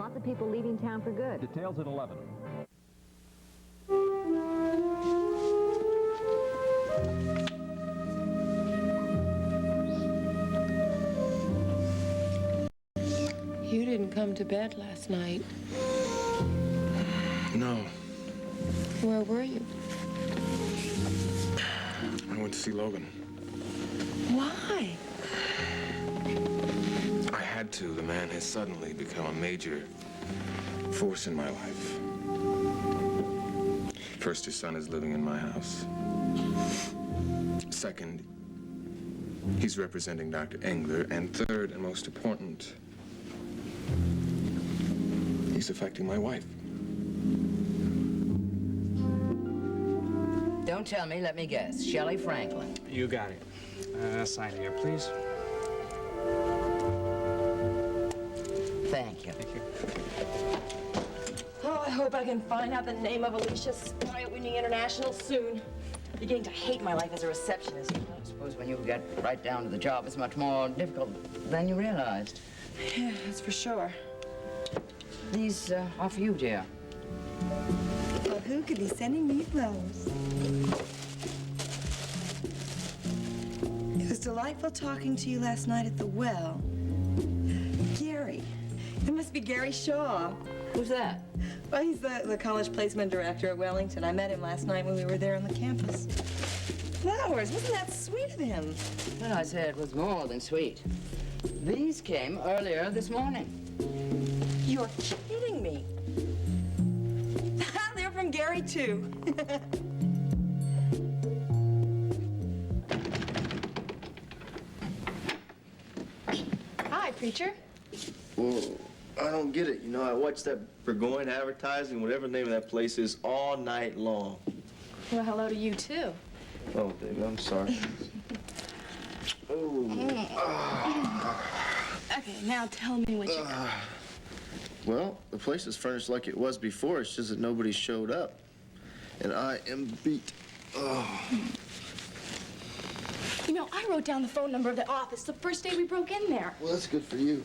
lots of people leaving town for good. Details at 11. You didn't come to bed last night. No. Where were you? I went to see Logan. Why? I had to. The man has suddenly become a major force in my life. First, his son is living in my house. Second, he's representing Dr. Engler. And third, and most important, he's affecting my wife. Don't tell me, let me guess. Shelley Franklin. You got it. Sign here, please. Thank you. Thank you. Oh, I hope I can find out the name of Alicia Spy at Whitney International soon. Beginning to hate my life as a receptionist. I suppose when you get right down to the job, it's much more difficult than you realized. Yeah, that's for sure. These are for you, dear. Well, who could be sending me flowers? It was delightful talking to you last night at the well. Gary. It must be Gary Shaw. Who's that? Well, he's the college placement director at Wellington. I met him last night when we were there on the campus. Flowers, wasn't that sweet of him? Well, I said it was more than sweet. These came earlier this morning. You're kidding me. They're from Gary, too. Hi, preacher. Well, I don't get it. You know, I watched that Burgoyne advertising, whatever the name of that place is, all night long. Well, hello to you, too. Oh, baby, I'm sorry. Okay, now tell me what you got. Well, the place is furnished like it was before. It's just that nobody showed up. And I am beat. Oh. You know, I wrote down the phone number of the office the first day we broke in there. Well, that's good for you.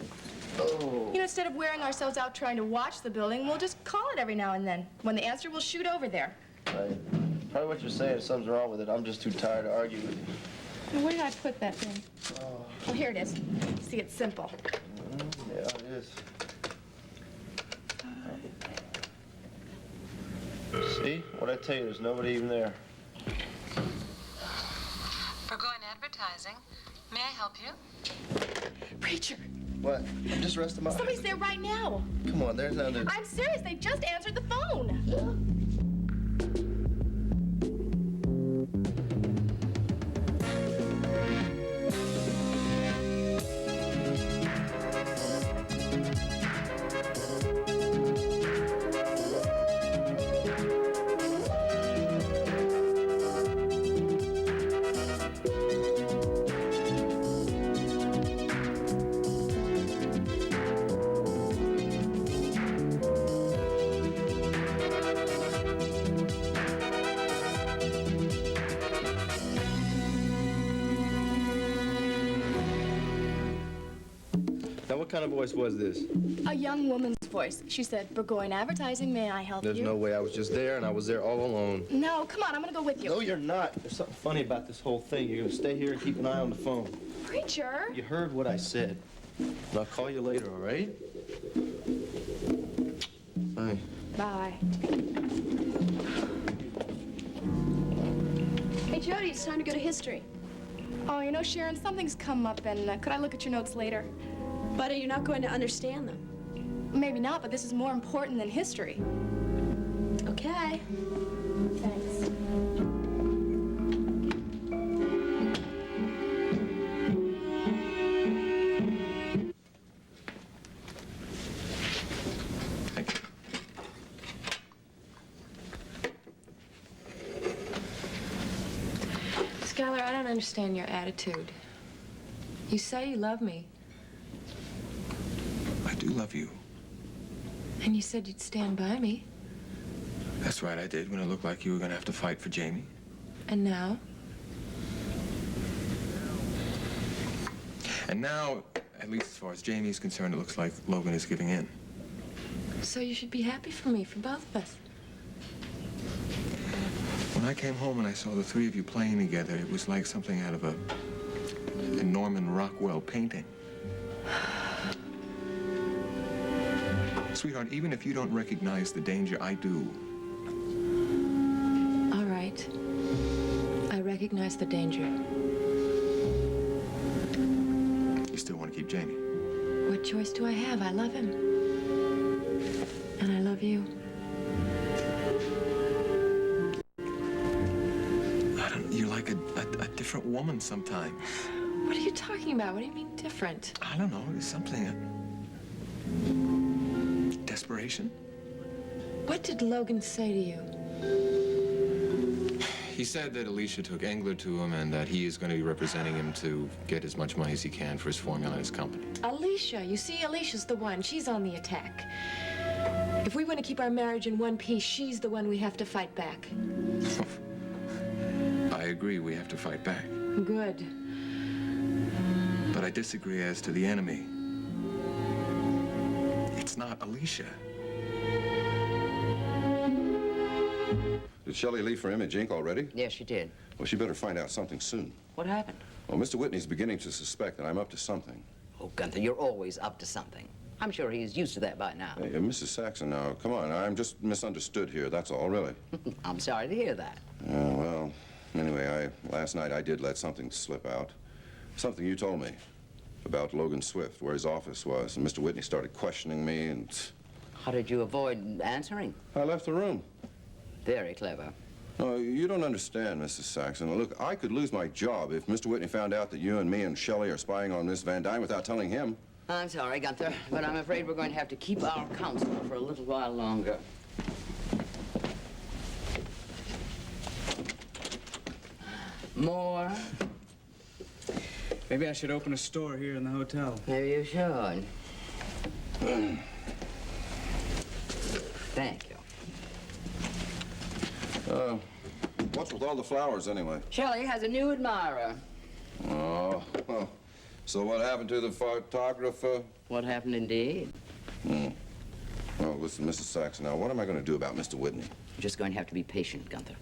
Oh. You know, instead of wearing ourselves out trying to watch the building, we'll just call it every now and then. When they answer, we'll shoot over there. Right. Probably what you're saying, something's wrong with it. I'm just too tired to argue with you. Well, where did I put that thing? Oh, here it is. See, it's simple. Yeah, it is. See? What'd I tell you? There's nobody even there. Burgoyne Advertising. May I help you? Preacher. What? I'm just resting my eyes. Somebody's there right now. Come on, there's another. I'm serious. They just answered the phone. Now, what kind of voice was this? A young woman's voice. She said, Burgoyne Advertising, may I help There's you? no way. I was just there, and I was there all alone. No, come on, I'm gonna go with you. No, you're not. There's something funny about this whole thing. You're gonna stay here and keep an eye on the phone. Preacher! You heard what I said. And I'll call you later, all right? Bye. Bye. Hey, Jody, it's time to go to history. Oh, you know, Sharon, something's come up, and could I look at your notes later? But are you not going to understand them? Maybe not, but this is more important than history. Okay. Thanks. Skylar, I don't understand your attitude. You say you love me. I do love you. And you said you'd stand by me. That's right, I did, when it looked like you were gonna have to fight for Jamie. And now? And now, at least as far as Jamie's concerned, it looks like Logan is giving in. So you should be happy for me, for both of us. When I came home and I saw the three of you playing together, it was like something out of a Norman Rockwell painting. Sweetheart, even if you don't recognize the danger, I do. All right. I recognize the danger. You still want to keep Jamie? What choice do I have? I love him. And I love you. You're like a different woman sometimes. What are you talking about? What do you mean different? I don't know. There's something. Desperation? What did Logan say to you? He said that Alicia took Engler to him and that he is going to be representing him to get as much money as he can for his formula and his company. Alicia. You see, Alicia's the one. She's on the attack. If we want to keep our marriage in one piece, she's the one we have to fight back. I agree, we have to fight back. Good. But I disagree as to the enemy. It's not Alicia. Did Shelley leave for Image Inc. already? Yes, she did. Well, she better find out something soon. What happened? Well, Mr. Whitney's beginning to suspect that I'm up to something. Oh, Gunther, you're always up to something. I'm sure he's used to that by now. Hey, Mrs. Saxon, now, come on. I'm just misunderstood here, that's all, really. I'm sorry to hear that. Well, anyway, last night I did let something slip out. Something you told me about Logan Swift, where his office was. And Mr. Whitney started questioning me, and... How did you avoid answering? I left the room. Very clever. No, you don't understand, Mrs. Saxon. Look, I could lose my job if Mr. Whitney found out that you and me and Shelley are spying on Miss Van Dyne without telling him. I'm sorry, Gunther, but I'm afraid we're going to have to keep our counsel for a little while longer. More? Maybe I should open a store here in the hotel. Maybe you should. Thank you. What's with all the flowers, anyway? Shelley has a new admirer. Oh, so what happened to the photographer? What happened indeed? Well, listen, Mrs. Saxon, now, what am I going to do about Mr. Whitney? You're just going to have to be patient, Gunther.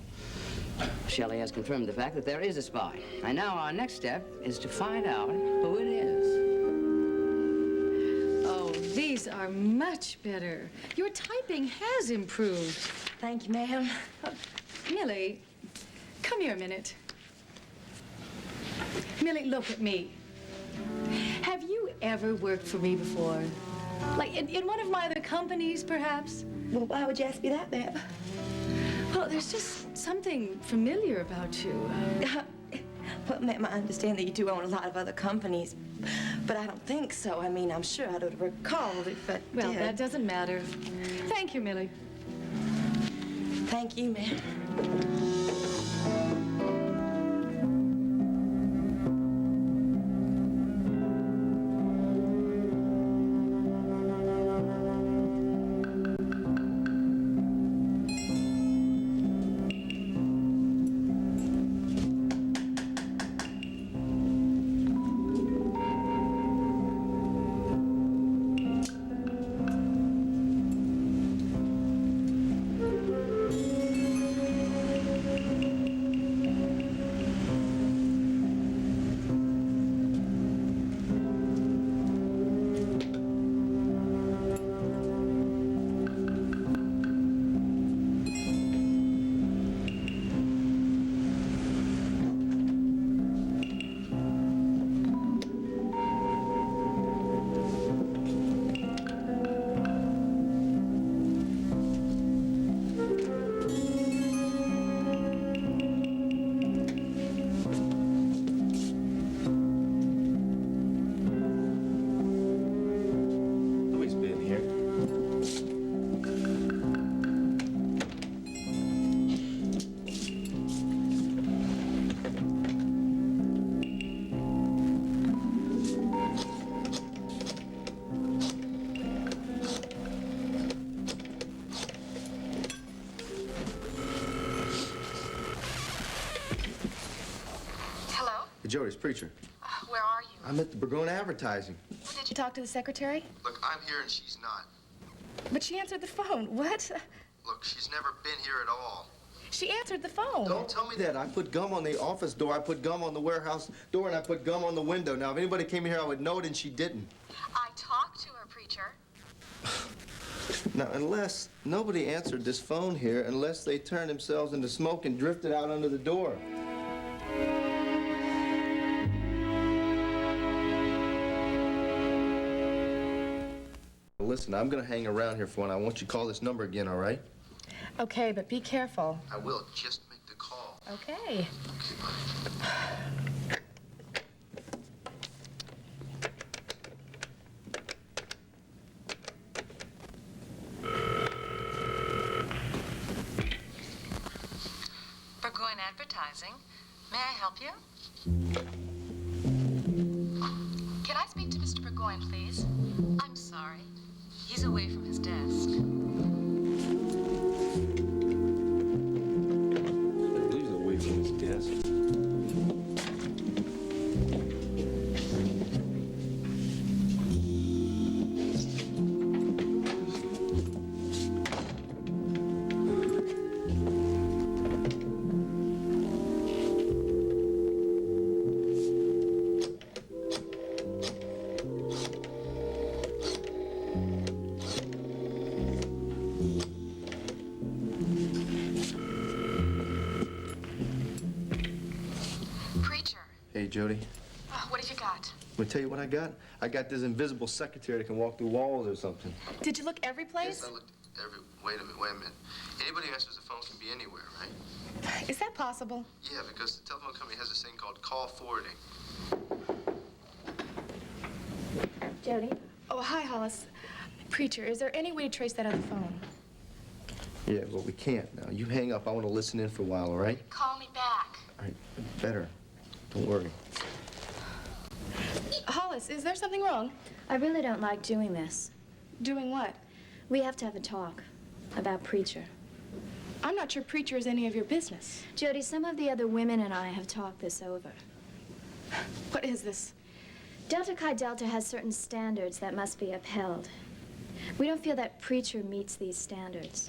Shelley has confirmed the fact that there is a spy. And now our next step is to find out who it is. Oh, these are much better. Your typing has improved. Thank you, ma'am. Millie, come here a minute. Millie, look at me. Have you ever worked for me before? Like in one of my other companies, perhaps? Well, why would you ask me that, ma'am? Well, there's just something familiar about you. Well, ma'am, I understand that you do own a lot of other companies, but I don't think so. I mean, I'm sure I'd have recalled if I Well, did. that doesn't matter. Thank you, Millie. Thank you, ma'am. Always been here. Hello? Jody's preacher. Where are you? I'm at the Burgona Advertising. Did you talk to the secretary? Look, I'm here and she's not. But she answered the phone. What? Look, she's never been here at all. She answered the phone. Don't tell me that. I put gum on the office door, I put gum on the warehouse door, and I put gum on the window. Now, if anybody came in here, I would know it, and she didn't. I talked to her, preacher. Now, unless nobody answered this phone here, unless they turned themselves into smoke and drifted out under the door. Listen, I'm gonna hang around here for one. I want you to call this number again, all right? Okay, but be careful. I will. Just make the call. Okay. Burgoyne Advertising. May I help you? Can I speak to Mr. Burgoyne, please? I'm sorry. He's away from his desk. He's away from his desk. Hey, Jody. What have you got? I'm gonna tell you what I got. I got this invisible secretary that can walk through walls or something. Did you look every place? Yes, I looked every... Wait a minute. Anybody who answers the phone can be anywhere, right? Is that possible? Yeah, because the telephone company has this thing called call forwarding. Jody? Oh, hi, Hollis. Preacher, is there any way to trace that other phone? Yeah, well, we can't now. You hang up. I want to listen in for a while, all right? Call me back. All right, better. Don't worry. Hollis, is there something wrong? I really don't like doing this. Doing what? We have to have a talk about Preacher. I'm not sure Preacher is any of your business. Jody, some of the other women and I have talked this over. What is this? Delta Chi Delta has certain standards that must be upheld. We don't feel that Preacher meets these standards.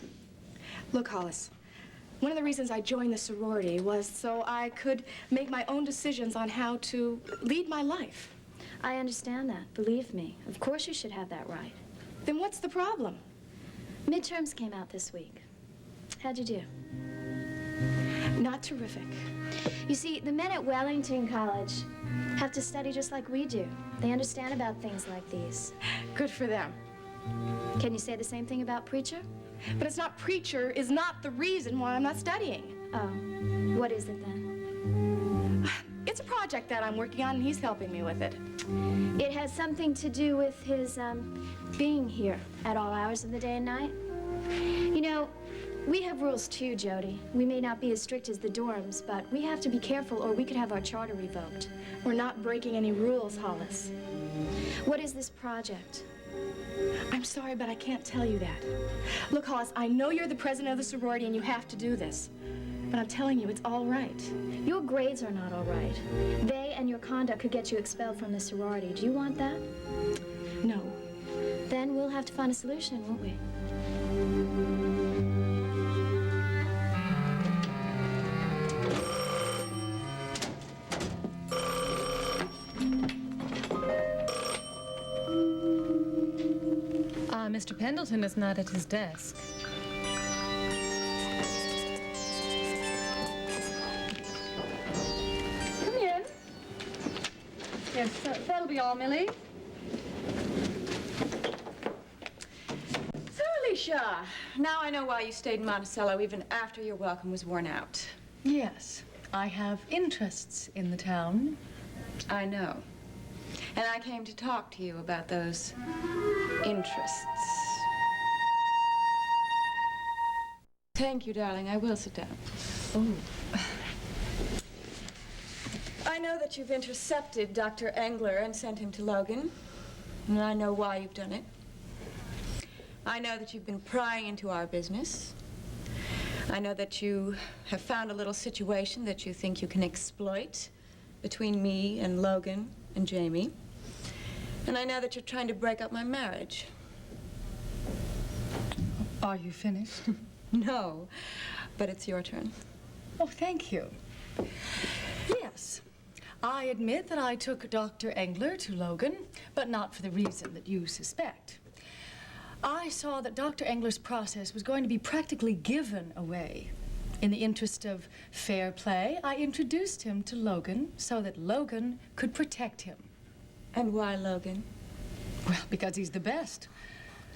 Look, Hollis, one of the reasons I joined the sorority was so I could make my own decisions on how to lead my life. I understand that, believe me. Of course you should have that right. Then what's the problem? Midterms came out this week. How'd you do? Not terrific. You see, the men at Wellington College have to study just like we do. They understand about things like these. Good for them. Can you say the same thing about Preacher? But it's not Preacher is not the reason why I'm not studying. Oh, what is it then? It's a project that I'm working on, and he's helping me with it. It has something to do with his, being here at all hours of the day and night. You know, we have rules too, Jody. We may not be as strict as the dorms, but we have to be careful or we could have our charter revoked. We're not breaking any rules, Hollis. What is this project? I'm sorry, but I can't tell you that. Look, Hollis, I know you're the president of the sorority and you have to do this. But I'm telling you, it's all right. Your grades are not all right. They and your conduct could get you expelled from the sorority. Do you want that? No. Then we'll have to find a solution, won't we? Mr. Pendleton is not at his desk. Come in. Yes, that'll be all, Millie. So, Alicia, now I know why you stayed in Monticello even after your welcome was worn out. Yes, I have interests in the town. I know. And I came to talk to you about those interests. Thank you, darling. I will sit down. Oh. I know that you've intercepted Dr. Engler and sent him to Logan. And I know why you've done it. I know that you've been prying into our business. I know that you have found a little situation that you think you can exploit between me and Logan and Jamie. And I know that you're trying to break up my marriage. Are you finished? No, but it's your turn. Oh, thank you. Yes, I admit that I took Dr. Engler to Logan, but not for the reason that you suspect. I saw that Dr. Engler's process was going to be practically given away. In the interest of fair play, I introduced him to Logan so that Logan could protect him. And why Logan? Well, because he's the best.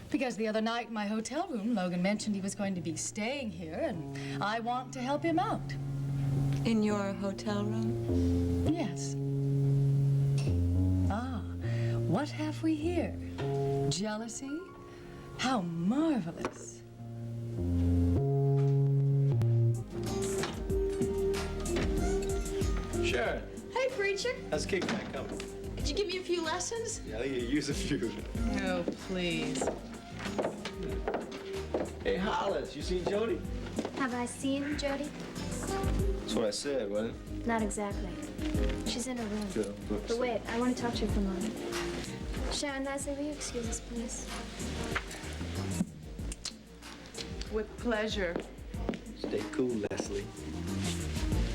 Because the other night in my hotel room, Logan mentioned he was going to be staying here, and I want to help him out. In your hotel room? Yes. Ah, what have we here? Jealousy? How marvelous. Sharon, Hey, preacher. how's kickback coming? Did you give me a few lessons? Yeah, you use a few. Oh, please. Hey, Hollis, you seen Jody? Have I seen Jody? That's what I said, wasn't it? Not exactly. She's in her room. Good. But wait, I want to talk to you for a moment. Sharon, Leslie, will you excuse us, please? With pleasure. Stay cool, Leslie.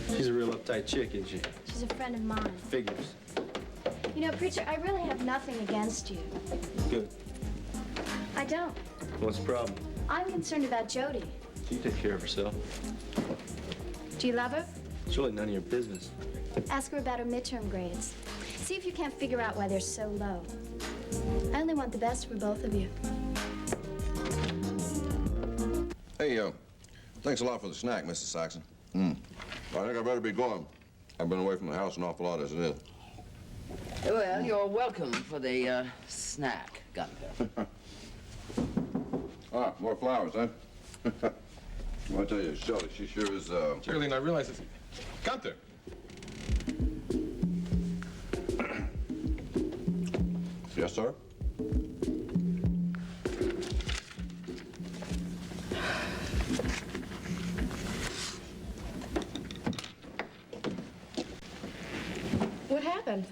She's a real uptight chick, isn't she? She's a friend of mine. Figures. You know, preacher, I really have nothing against you. Good. I don't. What's the problem? I'm concerned about Jody. She take care of herself. Do you love her? It's really none of your business. Ask her about her midterm grades. See if you can't figure out why they're so low. I only want the best for both of you. Hey, thanks a lot for the snack, Mrs. Saxon. I think I better be going. I've been away from the house an awful lot as it is. Well, you're welcome for the snack, Gunther. Ah, more flowers, huh? Well, I tell you, Shelley, she sure is, Geraldine, I realize it's... Gunther! Yes, sir? What happened?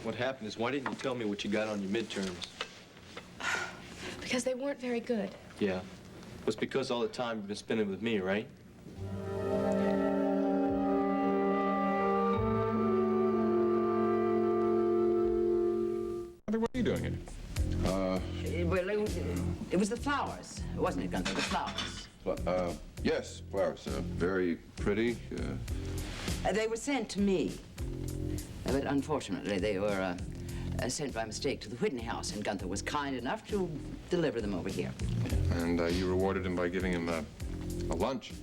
What happened is, why didn't you tell me what you got on your midterms? Because they weren't very good. Yeah. It was because all the time you've been spending with me, right? What are you doing here? Well, it was the flowers, wasn't it, Gunther? The flowers. Yes, flowers. Very pretty. They were sent to me. But unfortunately, they were sent by mistake to the Whitney house, and Gunther was kind enough to deliver them over here. And you rewarded him by giving him a lunch.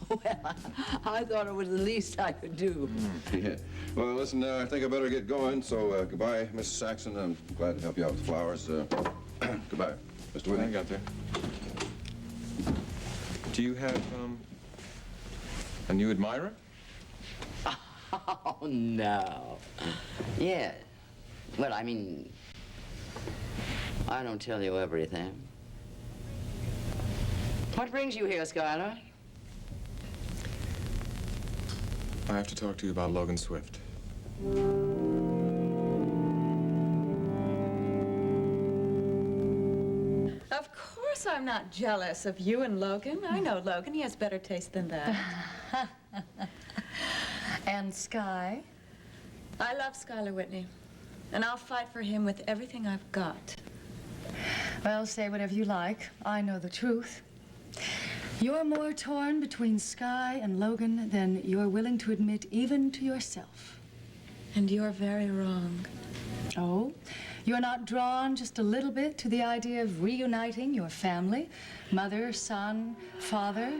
Well, I thought it was the least I could do. Yeah. Well, listen, I think I better get going, so goodbye, Mrs. Saxon. I'm glad to help you out with the flowers. Goodbye, Mr. Whitney. I got there. Do you have, a new admirer? Oh, no. Yeah. Well, I mean, I don't tell you everything. What brings you here, Skylar? I have to talk to you about Logan Swift. Of course I'm not jealous of you and Logan. I know Logan. He has better taste than that. And Sky? I love Skylar Whitney, and I'll fight for him with everything I've got. Well, say whatever you like. I know the truth. You're more torn between Sky and Logan than you're willing to admit even to yourself. And you're very wrong. Oh? You're not drawn just a little bit to the idea of reuniting your family? Mother, son, father?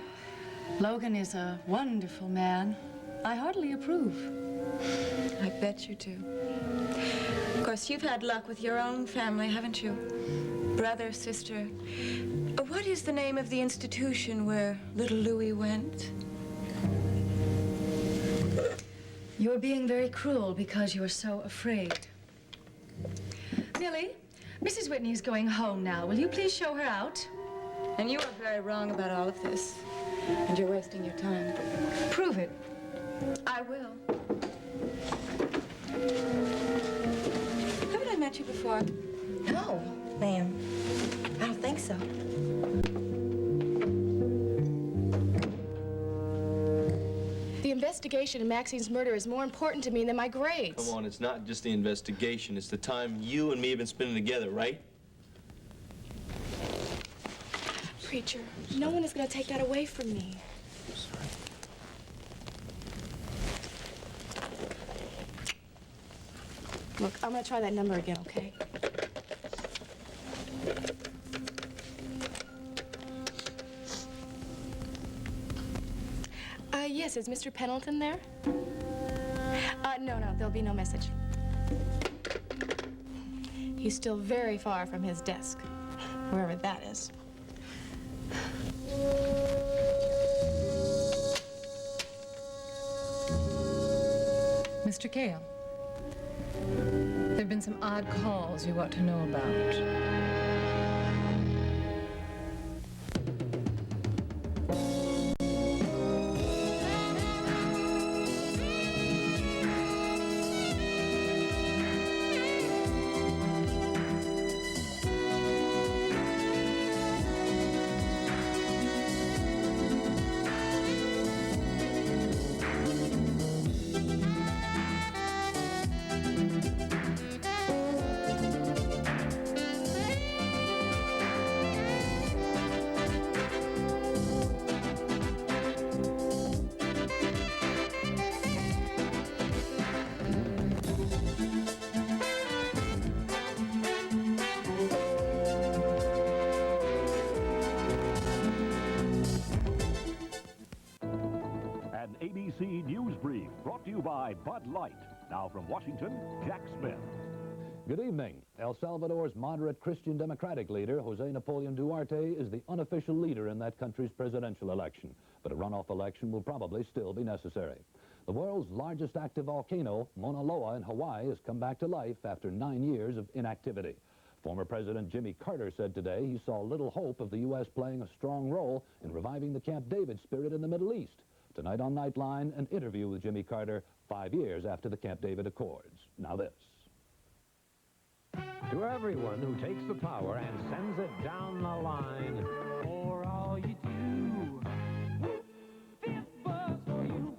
Logan is a wonderful man. I heartily approve. I bet you do. Of course, you've had luck with your own family, haven't you? Brother, sister. What is the name of the institution where little Louis went? You're being very cruel because you're so afraid. Millie, Mrs. Whitney is going home now. Will you please show her out? And you are very wrong about all of this. And you're wasting your time. Prove it. I will. Haven't I met you before? No, ma'am. I don't think so. investigation in Maxine's murder is more important to me than my grades. Come on, it's not just the investigation. It's the time you and me have been spending together, right? Preacher, no one is going to take that away from me. I'm sorry. Look, I'm going to try that number again, okay? Yes, is Mr. Pendleton there? No, there'll be no message. He's still very far from his desk, wherever that is. Mr. Cale, there have been some odd calls you ought to know about. ABC News Brief, brought to you by Bud Light. Now from Washington, Jack Smith. Good evening. El Salvador's moderate Christian Democratic leader, Jose Napoleon Duarte, is the unofficial leader in that country's presidential election. But a runoff election will probably still be necessary. The world's largest active volcano, Mauna Loa in Hawaii, has come back to life after 9 years of inactivity. Former President Jimmy Carter said today he saw little hope of the U.S. playing a strong role in reviving the Camp David spirit in the Middle East. Tonight on Nightline, an interview with Jimmy Carter 5 years after the Camp David Accords. Now this. To everyone who takes the power and sends it down the line, for all you do, this was for you.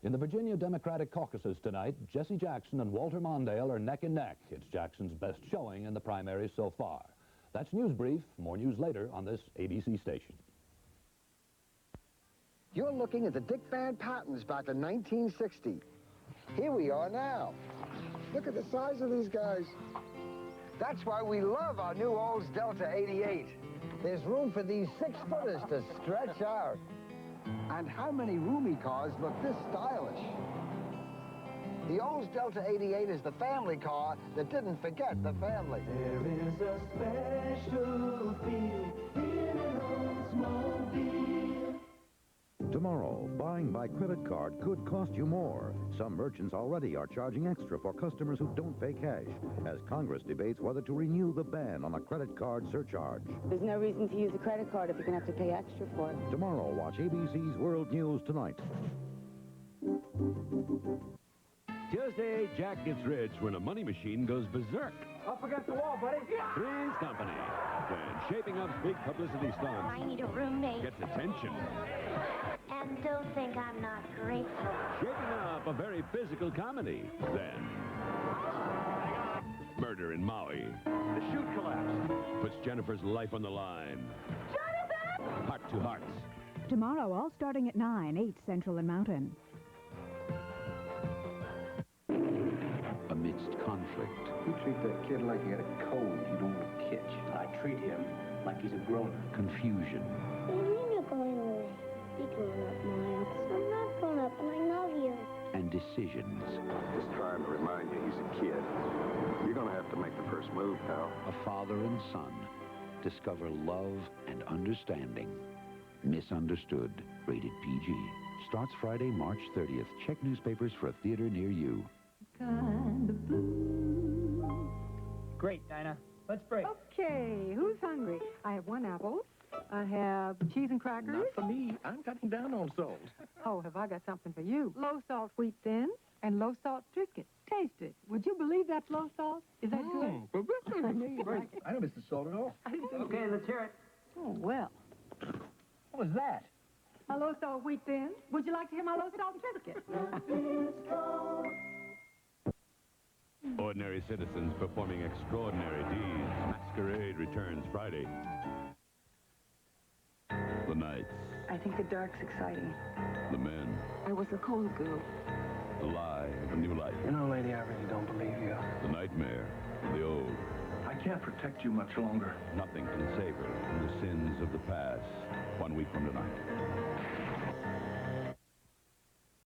In the Virginia Democratic caucuses tonight, Jesse Jackson and Walter Mondale are neck and neck. It's Jackson's best showing in the primaries so far. That's News Brief. More news later on this ABC station. You're looking at the Dick Van Pattens back in 1960. Here we are now. Look at the size of these guys. That's why we love our new Olds Delta 88. There's room for these 6-footers to stretch out. And how many roomy cars look this stylish? The Olds Delta 88 is the family car that didn't forget the family. There is a special feel in an Oldsmobile. Tomorrow, buying by credit card could cost you more. Some merchants already are charging extra for customers who don't pay cash, as Congress debates whether to renew the ban on a credit card surcharge. There's no reason to use a credit card if you're going to have to pay extra for it. Tomorrow, watch ABC's World News Tonight. Tuesday, Jack gets rich when a money machine goes berserk. Up against the wall, buddy. Three's Company. When Shaping Up's big publicity stunt I need a roommate. gets attention. And don't think I'm not grateful. Shaping Up, a very physical comedy. Then, Murder in Maui. The chute collapsed. Puts Jennifer's life on the line. Jonathan! Heart to Hearts. Tomorrow, all starting at 9, 8 Central and Mountain. Amidst conflict. You treat that kid like he had a cold you don't want to catch. I treat him like he's a grown-up. Confusion. What do you mean you're going away? Be grown up, Miles. I'm not grown up, and I love you. And decisions. Just trying to remind you he's a kid. You're going to have to make the first move, pal. A father and son discover love and understanding. Misunderstood. Rated PG. Starts Friday, March 30th. Check newspapers for a theater near you. Kind of blue. Great, Dinah. Let's break. Okay, who's hungry? I have 1 apple. I have cheese and crackers. Not for me. I'm cutting down on salt. Oh, have I got something for you? Low-salt wheat thins and low-salt Triscuit. Taste it. Would you believe that's low salt? Is that good? I knew you'd like it. I don't miss the salt at all. Okay, let's hear it. Oh, well. What was that? My low-salt wheat thins. Would you like to hear my low-salt biscuit? Ordinary citizens performing extraordinary deeds. Masquerade returns Friday. The nights, I think the dark's exciting. the men, I was a cold girl. the lie of a new life. You know, lady, I really don't believe you. The nightmare of the old. I can't protect you much longer. Nothing can save her from the sins of the past. 1 week from tonight.